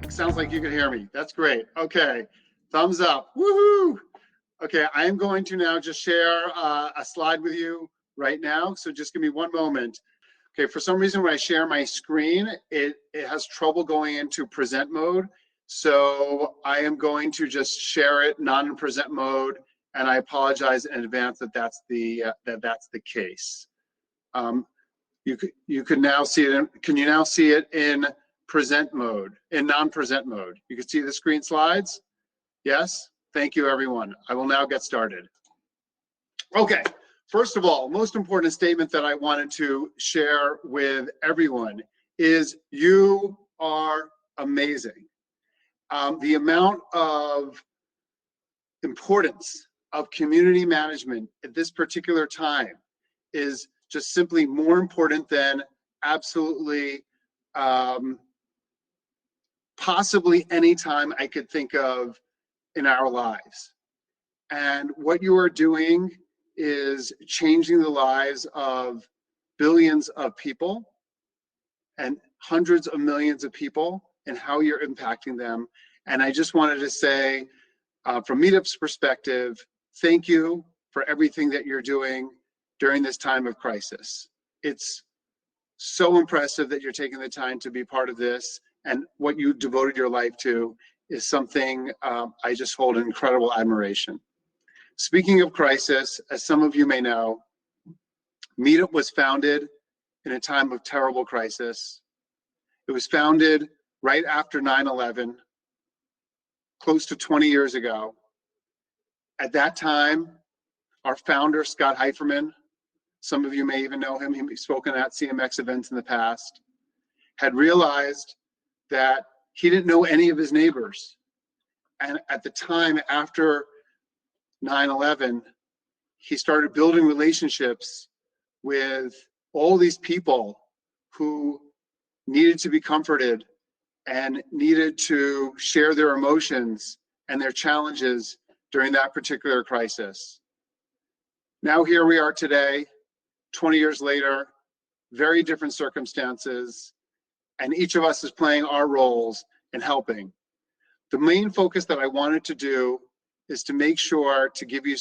Sounds like you can hear me. That's great. Okay, thumbs up. Woohoo! Okay, I am going to now just share a slide with you right now. So just give me one moment. Okay, for some reason when I share my screen, it has trouble going into present mode. So I am going to just share it non-present mode, and I apologize in advance that that's the case. You can now see it. Can you now see it in present mode, in non-present mode? You can see the screen slides? Yes? Thank you, everyone. I will now get started. Okay, first of all, most important statement that I wanted to share with everyone is you are amazing. The amount of importance of community management at this particular time is just simply more important than absolutely possibly any time I could think of in our lives. And what you are doing is changing the lives of billions of people and hundreds of millions of people and how you're impacting them. And I just wanted to say, from Meetup's perspective, thank you for everything that you're doing during this time of crisis. It's so impressive that you're taking the time to be part of this, and what you devoted your life to is something I just hold in incredible admiration. Speaking of crisis, as some of you may know, Meetup was founded in a time of terrible crisis. It was founded right after 9/11, close to 20 years ago. At that time, our founder, Scott Heiferman, some of you may even know him, he's spoken at CMX events in the past, had realized that he didn't know any of his neighbors. And at the time after 9/11, he started building relationships with all these people who needed to be comforted and needed to share their emotions and their challenges during that particular crisis. Now here we are today, 20 years later, very different circumstances, and each of us is playing our roles in helping. The main focus that I wanted to do is to make sure to give you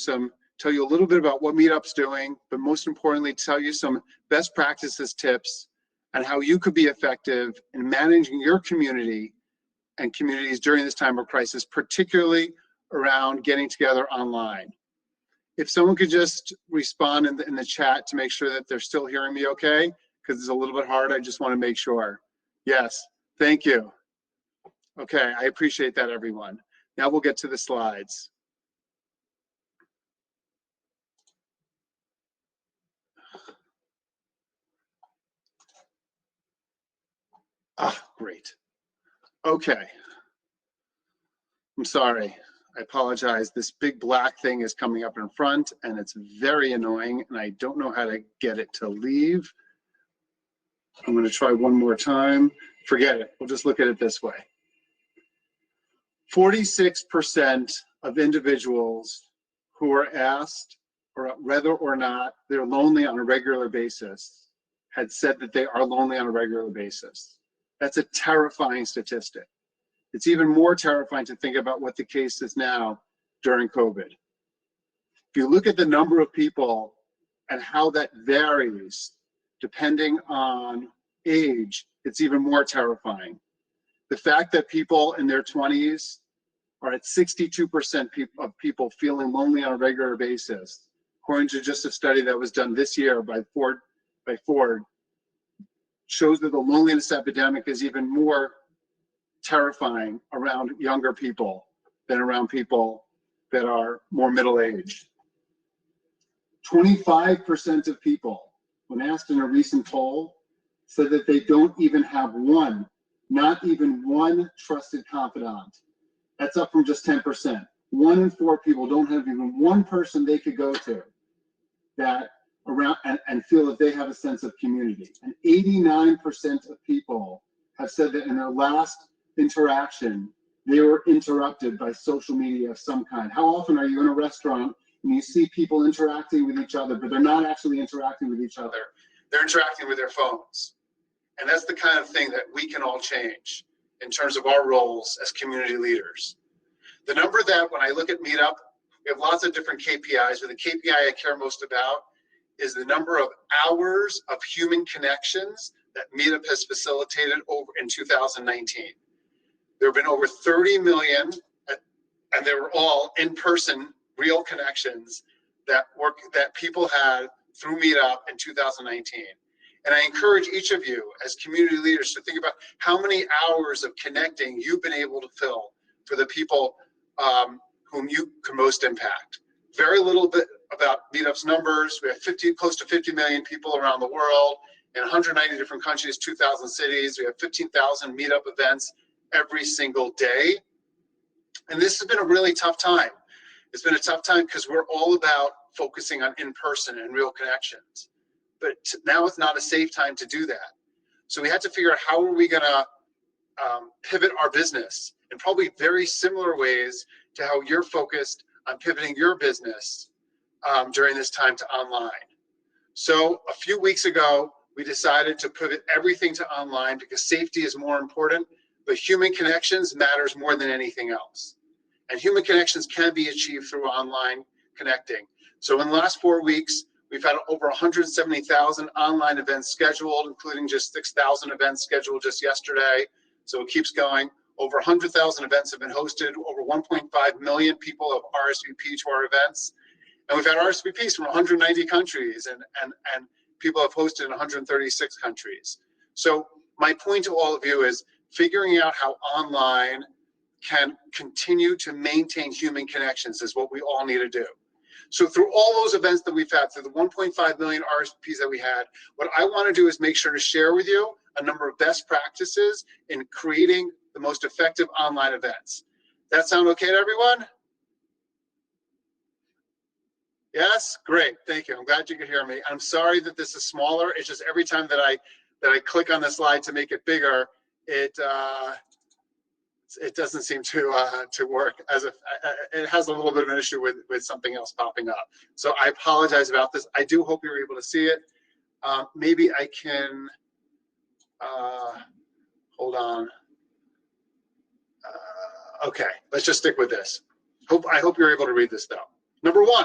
tell you a little bit about what Meetup's doing, but most importantly, tell you some best practices tips on how you could be effective in managing your community and communities during this time of crisis, particularly around getting together online. If someone could just respond in the chat to make sure that they're still hearing me okay, because it's a little bit hard, I just want to make sure. Yes, thank you. Okay, I appreciate that, everyone. Now we'll get to the slides. Great. Okay. I'm sorry. I apologize. This big black thing is coming up in front and it's very annoying and I don't know how to get it to leave. I'm going to try one more time. Forget it. We'll just look at it this way. 46% of individuals who are asked or whether or not they're lonely on a regular basis had said that they are lonely on a regular basis. That's a terrifying statistic. It's even more terrifying to think about what the case is now during COVID. If you look at the number of people and how that varies depending on age, it's even more terrifying. The fact that people in their 20s are at 62% of people feeling lonely on a regular basis, according to just a study that was done this year by Ford, shows that the loneliness epidemic is even more terrifying around younger people than around people that are more middle-aged. 25% of people, when asked in a recent poll, said that they don't even have not even one trusted confidant. That's up from just 10%. 1 in 4 people don't have even one person they could go to that around and feel that they have a sense of community. And 89% of people have said that in their last interaction, they were interrupted by social media of some kind. How often are you in a restaurant and you see people interacting with each other, but they're not actually interacting with each other? They're interacting with their phones. And that's the kind of thing that we can all change. in terms of our roles as community leaders. The number that, when I look at Meetup, we have lots of different KPIs, but the KPI I care most about is the number of hours of human connections that Meetup has facilitated over in 2019. There have been over 30 million, and they were all in-person, real connections that people had through Meetup in 2019. And I encourage each of you as community leaders to think about how many hours of connecting you've been able to fill for the people whom you can most impact. Very little bit about Meetup's numbers. We have close to 50 million people around the world in 190 different countries, 2,000 cities. We have 15,000 Meetup events every single day. And this has been a really tough time. It's been a tough time because we're all about focusing on in-person and real connections. But now it's not a safe time to do that. So we had to figure out how are we gonna pivot our business in probably very similar ways to how you're focused on pivoting your business during this time to online. So a few weeks ago, we decided to pivot everything to online because safety is more important, but human connections matters more than anything else. And human connections can be achieved through online connecting. So in the last 4 weeks, we've had over 170,000 online events scheduled, including just 6,000 events scheduled just yesterday. So it keeps going. Over 100,000 events have been hosted. Over 1.5 million people have RSVP'd to our events. And we've had RSVPs from 190 countries, and people have hosted in 136 countries. So my point to all of you is figuring out how online can continue to maintain human connections is what we all need to do. So through all those events that we've had, through the 1.5 million RSVPs that we had, what I want to do is make sure to share with you a number of best practices in creating the most effective online events. That sound okay to everyone? Yes? Great, thank you. I'm glad you could hear me. I'm sorry that this is smaller. It's just every time that I click on the slide to make it bigger, it doesn't seem to work as if it has a little bit of an issue with something else popping up. So I apologize about this. I do hope you're able to see it. Maybe I can, hold on. Okay, let's just stick with this. I hope you're able to read this though. Number one,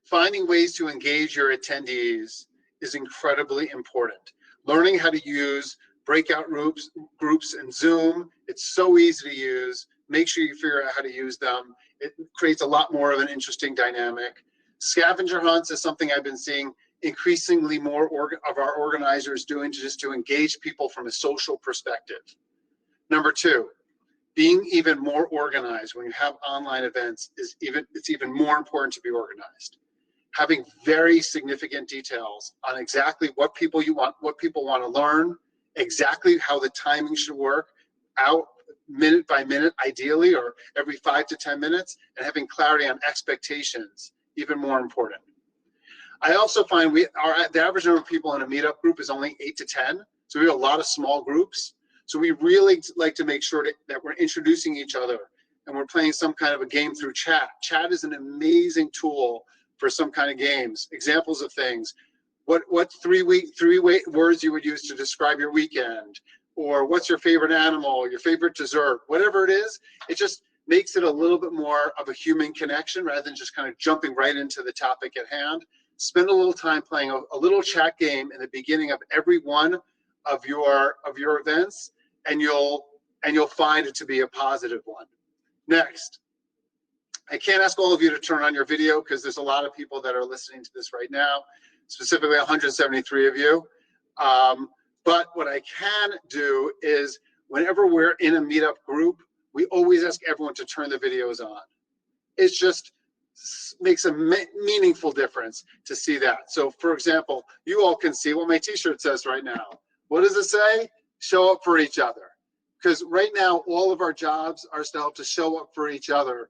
finding ways to engage your attendees is incredibly important. Learning how to use breakout groups in Zoom, it's so easy to use. Make sure you figure out how to use them. It creates a lot more of an interesting dynamic. Scavenger hunts is something I've been seeing increasingly more of our organizers doing to engage people from a social perspective. Number two, being even more organized when you have online events it's even more important to be organized. Having very significant details on exactly what people want to learn, exactly how the timing should work out minute by minute, ideally, or every 5 to 10 minutes, and having clarity on expectations, even more important. I also find the average number of people in a Meetup group is only 8 to 10, so we have a lot of small groups. So we really like to make sure that we're introducing each other and we're playing some kind of a game through chat. Chat is an amazing tool for some kind of games. Examples of things. What three words you would use to describe your weekend, or what's your favorite animal, your favorite dessert, whatever it is, it just makes it a little bit more of a human connection rather than just kind of jumping right into the topic at hand. Spend a little time playing a little chat game in the beginning of every one of your events, and you'll find it to be a positive one. Next, I can't ask all of you to turn on your video because there's a lot of people that are listening to this right now, specifically 173 of you. But what I can do is whenever we're in a Meetup group, we always ask everyone to turn the videos on. It just makes a meaningful difference to see that. So for example, you all can see what my t-shirt says right now. What does it say? Show up for each other. Because right now, all of our jobs are still to show up for each other.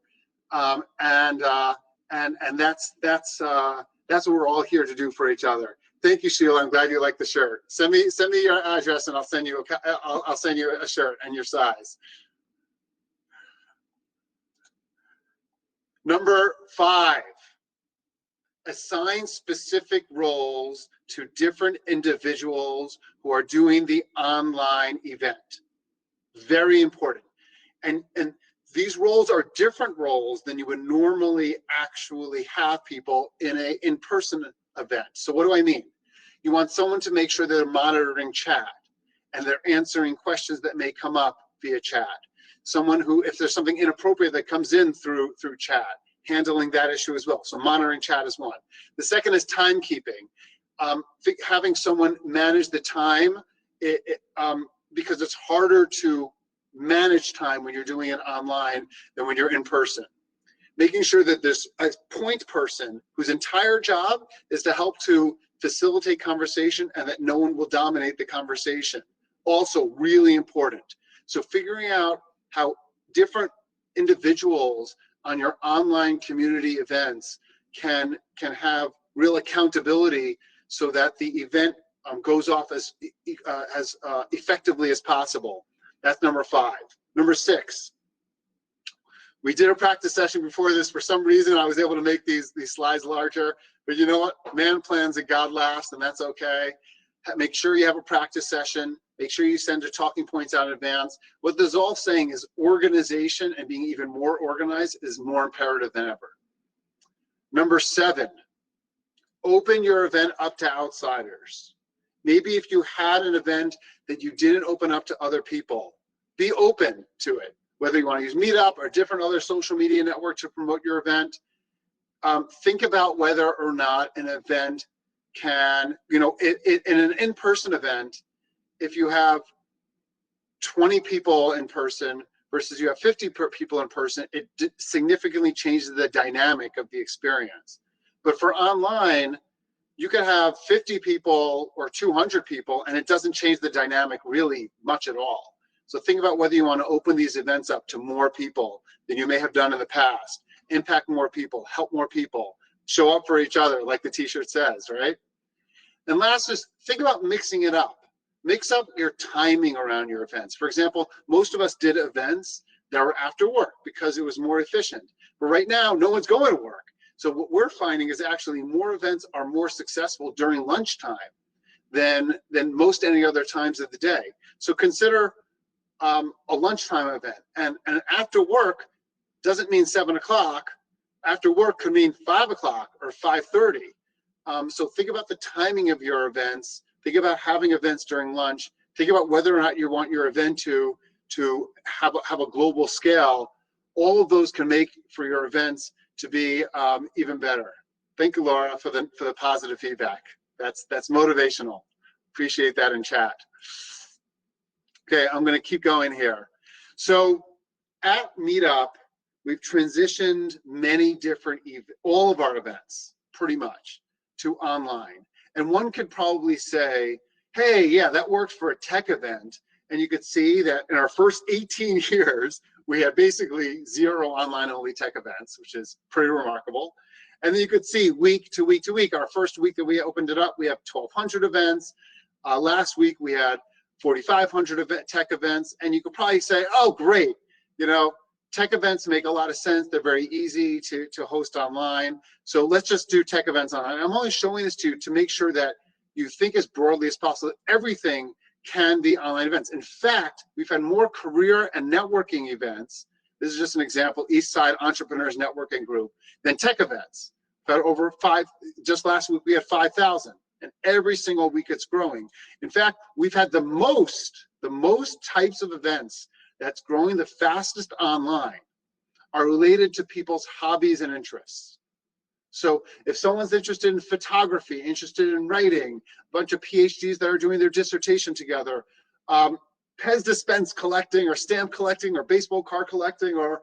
And that's what we're all here to do for each other. Thank you, Sheila. I'm glad you like the shirt. Send me your address, and I'll send you a shirt and your size. Number 5, assign specific roles to different individuals who are doing the online event. very important. And these roles are different roles than you would normally actually have people in a in-person event. So what do I mean? You want someone to make sure they're monitoring chat and they're answering questions that may come up via chat. Someone who, if there's something inappropriate that comes in through chat, handling that issue as well. So monitoring chat is one. The second is timekeeping. Having someone manage the time, because it's harder to manage time when you're doing it online than when you're in person. Making sure that there's a point person whose entire job is to help to facilitate conversation and that no one will dominate the conversation. Also really important. So figuring out how different individuals on your online community events can have real accountability so that the event goes off as effectively as possible. That's number 5. Number 6, we did a practice session before this. For some reason, I was able to make these slides larger, but you know what? Man plans and God laughs, and that's okay. Make sure you have a practice session. Make sure you send your talking points out in advance. What this is all saying is organization and being even more organized is more imperative than ever. Number 7, open your event up to outsiders. Maybe if you had an event that you didn't open up to other people, be open to it. Whether you want to use Meetup or different other social media network to promote your event, think about whether or not an event can, in an in-person event, if you have 20 people in person versus you have 50 people in person, it significantly changes the dynamic of the experience. But for online, you can have 50 people or 200 people and it doesn't change the dynamic really much at all. So think about whether you want to open these events up to more people than you may have done in the past, impact more people, help more people, show up for each other like the t-shirt says, right? And last is think about mixing it up. Mix up your timing around your events. For example, most of us did events that were after work because it was more efficient. But right now, no one's going to work. So what we're finding is actually more events are more successful during lunchtime than most any other times of the day. So consider a lunchtime event. And after work doesn't mean 7 o'clock. After work could mean 5 o'clock or 5:30. So think about the timing of your events. Think about having events during lunch. Think about whether or not you want your event to have a global scale. All of those can make for your events to be even better. Thank you, Laura, for the positive feedback. That's motivational. Appreciate that in chat. Okay, I'm going to keep going here. So at Meetup, we've transitioned many different all of our events pretty much to online. And one could probably say, hey, yeah, that worked for a tech event. And you could see that in our first 18 years, we had basically 0 online-only tech events, which is pretty remarkable. And then you could see week to week to week. Our first week that we opened it up, we have 1,200 events. Last week, we had 4,500 tech events. And you could probably say, oh, great. Tech events make a lot of sense. They're very easy to host online. So let's just do tech events online. I'm only showing this to you to make sure that you think as broadly as possible. Everything can be online events. In fact, we've had more career and networking events. This is just an example, East Side Entrepreneurs Networking Group, than tech events. We've had over just last week we had 5,000, and every single week it's growing. In fact, we've had the most types of events that's growing the fastest online are related to people's hobbies and interests. So if someone's interested in photography, interested in writing, a bunch of PhDs that are doing their dissertation together, Pez dispense collecting or stamp collecting or baseball card collecting or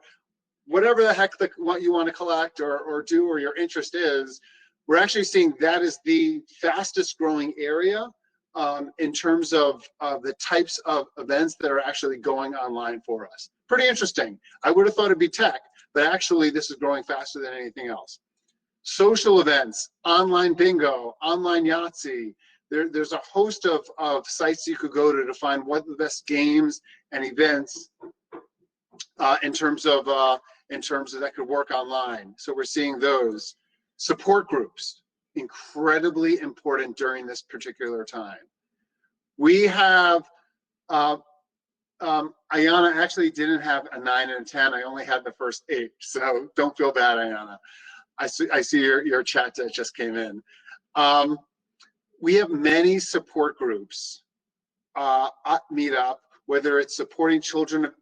whatever the heck what you want to collect or do or your interest is, we're actually seeing that is the fastest growing area in terms of the types of events that are actually going online for us. Pretty interesting. I would have thought it'd be tech, but actually this is growing faster than anything else. Social events, online bingo, online Yahtzee. There's a host of sites you could go to find what the best games and events in terms of that could work online. So we're seeing those. Support groups, incredibly important during this particular time. We have Ayana actually didn't have a 9 and a 10. I only had the first 8. So don't feel bad, Ayana. I see your chat that just came in. We have many support groups at Meetup, whether it's supporting children,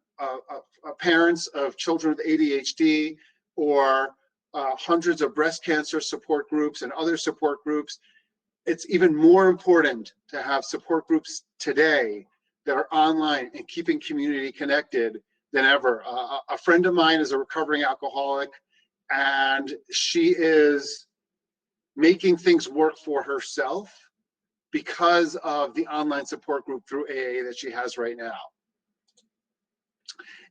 parents of children with ADHD, or hundreds of breast cancer support groups and other support groups. It's even more important to have support groups today that are online and keeping community connected than ever. A friend of mine is a recovering alcoholic, and she is making things work for herself because of the online support group through AA that she has right now.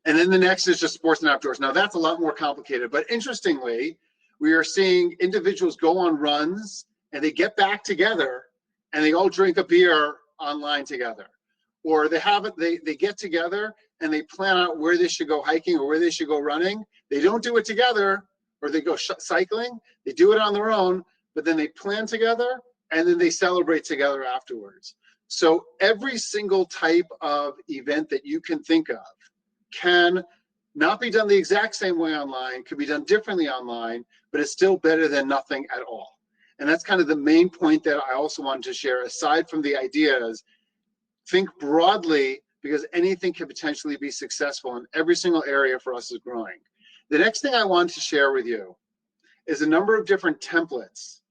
And then the next is just sports and outdoors. Now that's a lot more complicated, but interestingly, we are seeing individuals go on runs and they get back together and they all drink a beer online together. Or they get together and they plan out where they should go hiking or where they should go running. They don't do it together, or they go cycling. They do it on their own, but then they plan together and then they celebrate together afterwards. So every single type of event that you can think of can not be done the exact same way online, could be done differently online, but it's still better than nothing at all. And that's kind of the main point that I also wanted to share. Aside from the ideas, think broadly, because anything can potentially be successful, and every single area for us is growing. The next thing I want to share with you is a number of different templates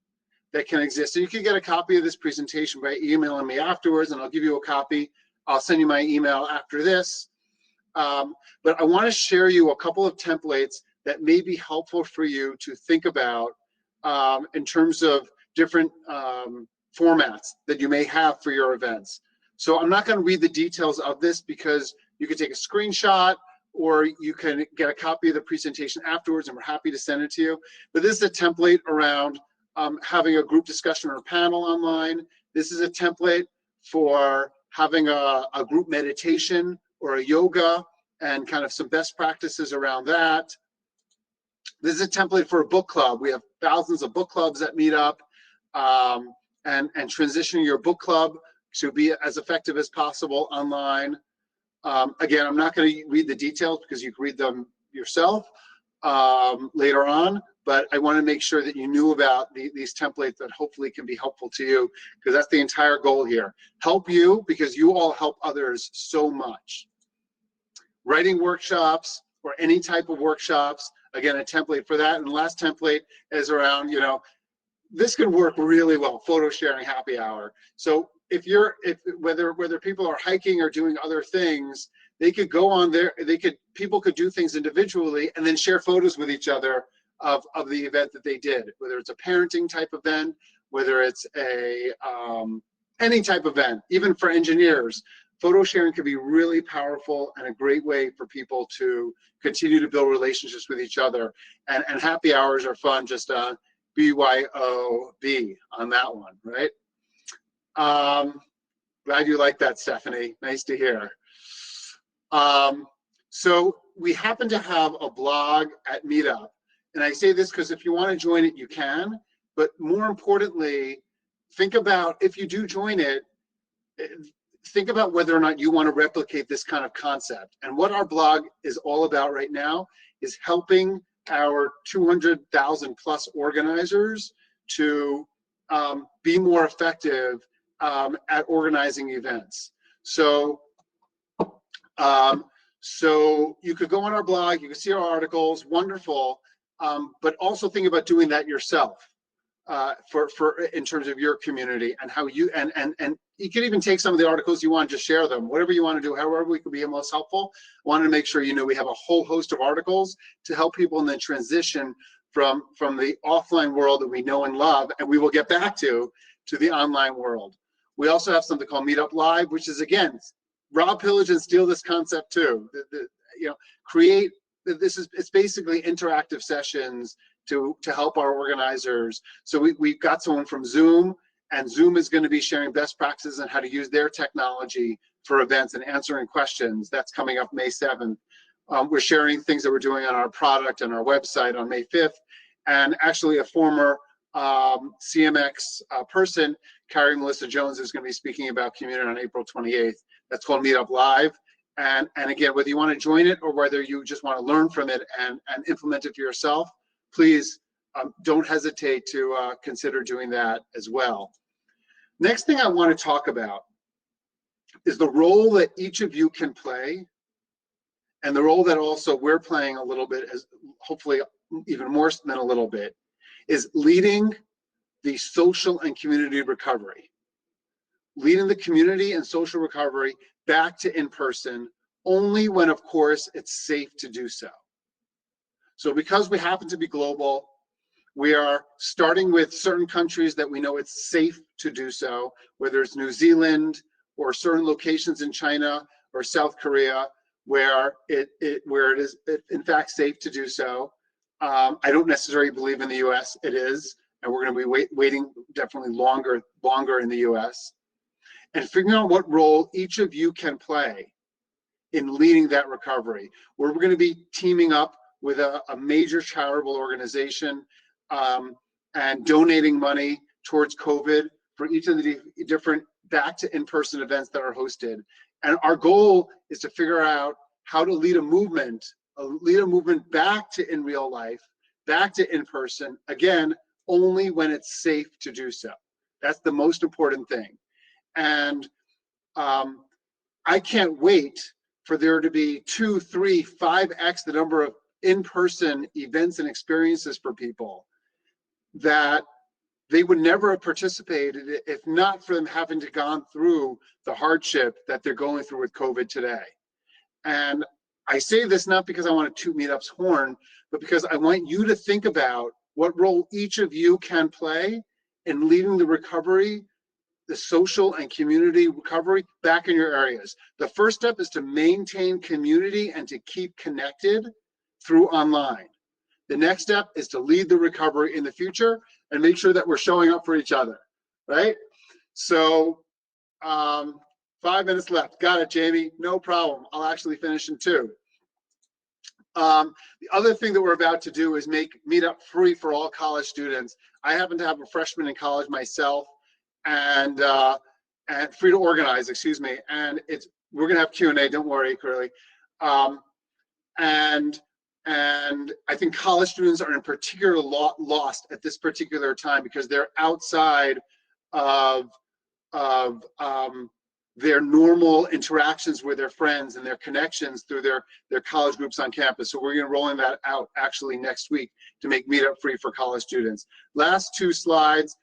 that can exist. So you can get a copy of this presentation by emailing me afterwards, and I'll give you a copy. I'll send you my email after this. But I want to share you a couple of templates that may be helpful for you to think about in terms of different formats that you may have for your events. So I'm not going to read the details of this because you can take a screenshot or you can get a copy of the presentation afterwards, and we're happy to send it to you. But this is a template around having a group discussion or a panel online. This is a template for having a group meditation or a yoga and kind of some best practices around that. This is a template for a book club. We have thousands of book clubs at Meetup, and transitioning your book club to be as effective as possible online. Again, I'm not going to read the details because you can read them yourself later on, but I want to make sure that you knew about these templates that hopefully can be helpful to you, because that's the entire goal here. Help you because you all help others so much. Writing workshops or any type of workshops, again, a template for that. And the last template is around, this can work really well, photo sharing happy hour. So whether people are hiking or doing other things, they could go on there, people could do things individually and then share photos with each other of the event that they did, whether it's a parenting type event, whether it's any type of event, even for engineers. Photo sharing can be really powerful and a great way for people to continue to build relationships with each other. And happy hours are fun, just BYOB on that one, right? Glad you like that, Stephanie. Nice to hear. So we happen to have a blog at Meetup. And I say this because if you want to join it, you can. But more importantly, think about, if you do join it, think about whether or not you want to replicate this kind of concept. And what our blog is all about right now is helping our 200,000 plus organizers to be more effective at organizing events. So you could go on our blog, you can see our articles, wonderful, but also think about doing that yourself in terms of your community and how you, and you can even take some of the articles you want, just share them, whatever you want to do, however we can be most helpful. I wanted to make sure we have a whole host of articles to help people in the transition from the offline world that we know and love, and we will get back to the online world. We also have something called Meetup Live, which is, again, rob, pillage, and steal this concept too. It's basically interactive sessions to help our organizers. So we've got someone from Zoom, and Zoom is going to be sharing best practices on how to use their technology for events and answering questions. That's coming up May 7th. We're sharing things that we're doing on our product and our website on May 5th. And actually a former CMX person, Carrie Melissa Jones, is going to be speaking about community on April 28th. That's called Meetup Live. And again, whether you want to join it or whether you just want to learn from it and implement it for yourself, please don't hesitate to consider doing that as well. Next thing I want to talk about is the role that each of you can play, and the role that also we're playing a little bit, as hopefully even more than a little bit, is leading the social and community recovery. Leading the community and social recovery back to in-person only when, of course, it's safe to do so. So because we happen to be global, we are starting with certain countries that we know it's safe to do so, whether it's New Zealand or certain locations in China or South Korea, where it is in fact safe to do so. I don't necessarily believe in the U.S. it is, and we're going to be waiting definitely longer in the U.S. And figuring out what role each of you can play in leading that recovery. We're going to be teaming up with a major charitable organization and donating money towards COVID for each of the different back to in-person events that are hosted. And our goal is to figure out how to lead a movement back to in real life, back to in-person, again, only when it's safe to do so. That's the most important thing. And I can't wait for there to be 2, 3, 5x the number of in-person events and experiences for people that they would never have participated if not for them having to gone through the hardship that they're going through with COVID today. And I say this not because I want to toot Meetup's horn, but because I want you to think about what role each of you can play in leading the recovery, the social and community recovery back in your areas. The first step is to maintain community and to keep connected through online. The next step is to lead the recovery in the future and make sure that we're showing up for each other, right? So 5 minutes left. Got it, Jamie. No problem. I'll actually finish in 2. The other thing that we're about to do is make Meetup free for all college students. I happen to have a freshman in college myself, and free to organize, excuse me. And we're gonna have Q&A. Don't worry, Curly. And I think college students are in particular lost at this particular time because they're outside of their normal interactions with their friends and their connections through their college groups on campus. So we're going to rolling that out actually next week to make Meetup free for college students. Last 2 slides,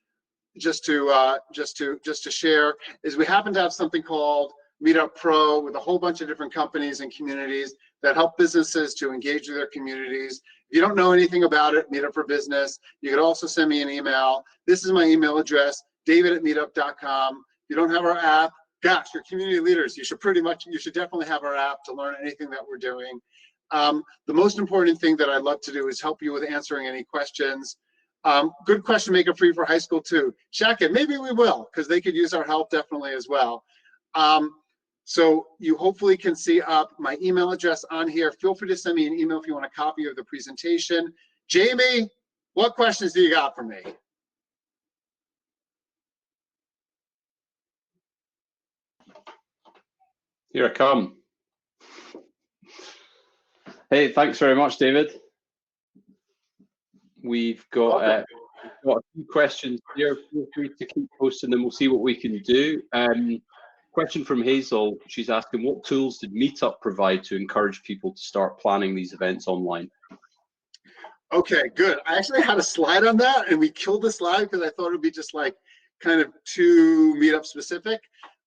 just to share, is we happen to have something called Meetup Pro with a whole bunch of different companies and communities that help businesses to engage with their communities. If you don't know anything about it, Meetup for Business, you could also send me an email. This is my email address, david@meetup.com. If you don't have our app, gosh, you're community leaders. You should definitely have our app to learn anything that we're doing. The most important thing that I'd love to do is help you with answering any questions. Good question, make it free for high school too. Check it, maybe we will, because they could use our help definitely as well. So you hopefully can see up my email address on here. Feel free to send me an email if you want a copy of the presentation. Jamie, what questions do you got for me? Here I come. Hey, thanks very much, David. We've got a few questions here. Feel free to keep posting them. We'll see what we can do. Question from Hazel. She's asking, what tools did Meetup provide to encourage people to start planning these events online? Okay, good. I actually had a slide on that, and we killed the slide because I thought it would be just like kind of too Meetup specific.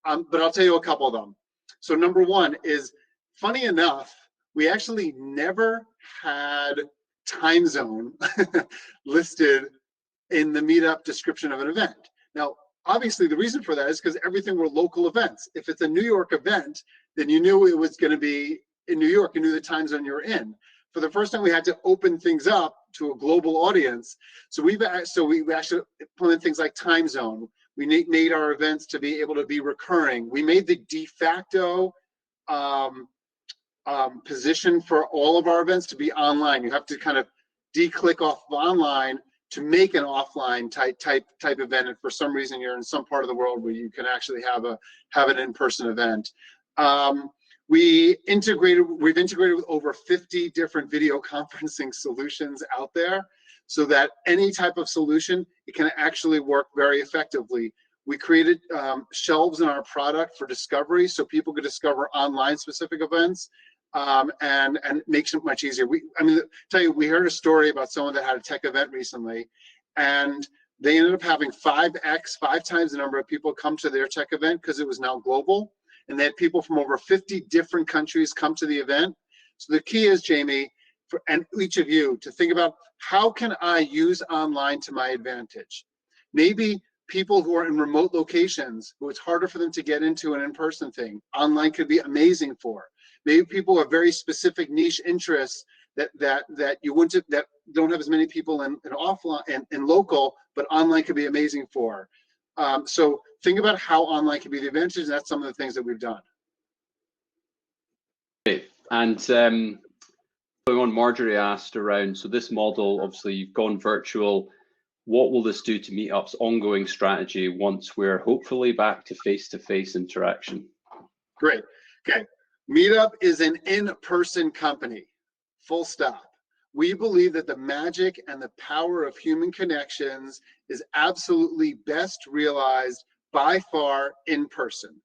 But I'll tell you a couple of them. So number 1 is, funny enough, we actually never had time zone listed in the Meetup description of an event. Now, obviously, the reason for that is because everything were local events. If it's a New York event, then you knew it was going to be in New York. You knew the time zone you're in. For the first time, we had to open things up to a global audience. So we actually implemented things like time zone. We made our events to be able to be recurring. We made the de facto position for all of our events to be online. You have to kind of de-click off of online to make an offline type event, and for some reason you're in some part of the world where you can actually have an in-person event. we've integrated with over 50 different video conferencing solutions out there, so that any type of solution, it can actually work very effectively. We created shelves in our product for discovery, so people could discover online specific events, and makes it much easier. Tell you, we heard a story about someone that had a tech event recently, and they ended up having 5 times the number of people come to their tech event because it was now global, and they had people from over 50 different countries come to the event. So the key is, Jamie, and each of you, to think about, how can I use online to my advantage? Maybe people who are in remote locations, who it's harder for them to get into an in-person thing, online could be amazing for. Maybe people have very specific niche interests that you wouldn't, that don't have as many people in offline and local, but online could be amazing for. So think about how online can be the advantage, and that's some of the things that we've done. Okay. And going on, Marjorie asked around, so this model, obviously you've gone virtual. What will this do to Meetup's ongoing strategy once we're hopefully back to face-to-face interaction? Great. Okay. Meetup is an in-person company, full stop. We believe that the magic and the power of human connections is absolutely best realized by far in person.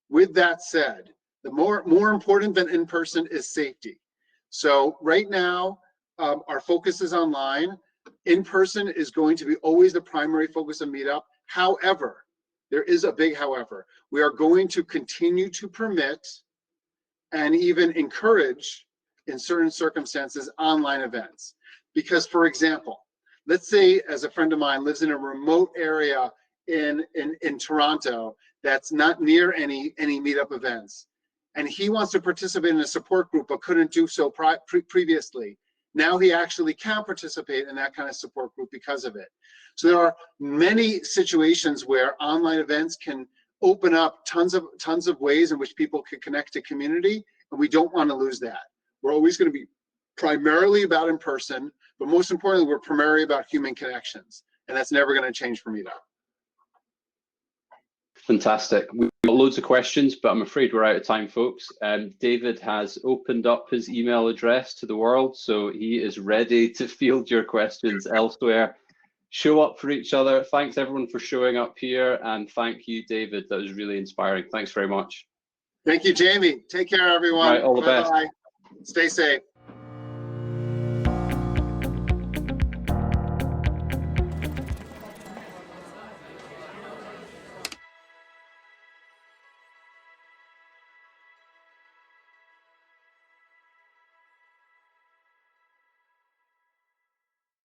With that said, the more important than in person is safety. So right now, our focus is online. In person is going to be always the primary focus of Meetup. However, there is a big however. We are going to continue to permit and even encourage, in certain circumstances, online events. Because, for example, let's say, as a friend of mine lives in a remote area in Toronto that's not near any Meetup events, and he wants to participate in a support group but couldn't do so previously. Now he actually can participate in that kind of support group because of it. So there are many situations where online events can open up tons of ways in which people can connect to community, and we don't want to lose that. We're always going to be primarily about in person, but most importantly, we're primarily about human connections, and that's never going to change for Meetup. Fantastic. We've got loads of questions, but I'm afraid we're out of time, folks. David has opened up his email address to the world, so he is ready to field your questions elsewhere. Show up for each other. Thanks everyone for showing up here, and thank you, David. That was really inspiring. Thanks very much. Thank you, Jamie. Take care, everyone. All right, all the best. Bye-bye. Stay safe.